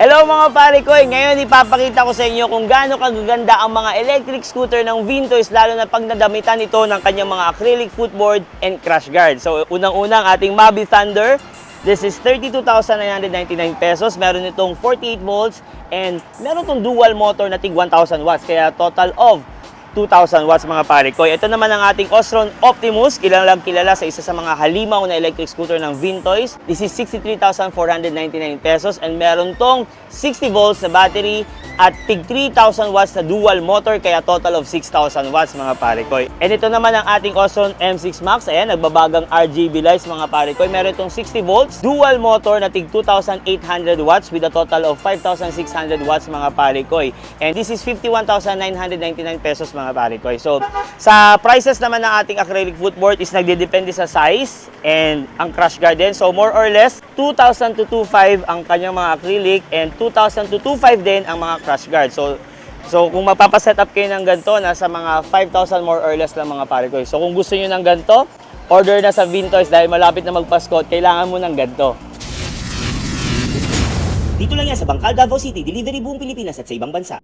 Hello mga pare ko, ngayon ipapakita ko sa inyo kung gaano kagaganda ang mga electric scooter ng Vintoys, lalo na pag nadamitan ito ng kanyang mga acrylic footboard and crash guard. So unang-unang ating Mavi Thunder, this is 32,999 pesos. Meron itong 48 volts and meron itong dual motor na tig 1,000 watts, kaya total of 2,000 watts mga pare ko. Ito naman ang ating Osron Optimus, kilalang kilala sa isa sa mga halimaw na electric scooter ng Vintoys. This is 63,499 pesos and meron tong 60 volts na battery at tig 3,000 watts na dual motor, kaya total of 6,000 watts mga pare ko. And ito naman ang ating Osron M6 Max. Ayan, nagbabagang RGB lights mga pare ko. Meron itong 60 volts, dual motor na tig 2,800 watts with a total of 5,600 watts mga pare ko. And this is 51,999 pesos mga pare ko. So, sa prices naman ng ating acrylic footboard is nagdedepende sa size and ang crash guard din. So, more or less, 2,000 to 2,500 ang kanyang mga acrylic and 2,000 to 2,500 din ang mga crash guard. So kung mapapaset up kayo ng ganito, nasa mga 5,000 more or less lang mga pare ko. So, kung gusto niyo ng ganito, order na sa Vintoys dahil malapit na magpasko at kailangan mo ng ganito. Dito lang yan sa Bangkal, Davao City, delivery buong Pilipinas at sa ibang bansa.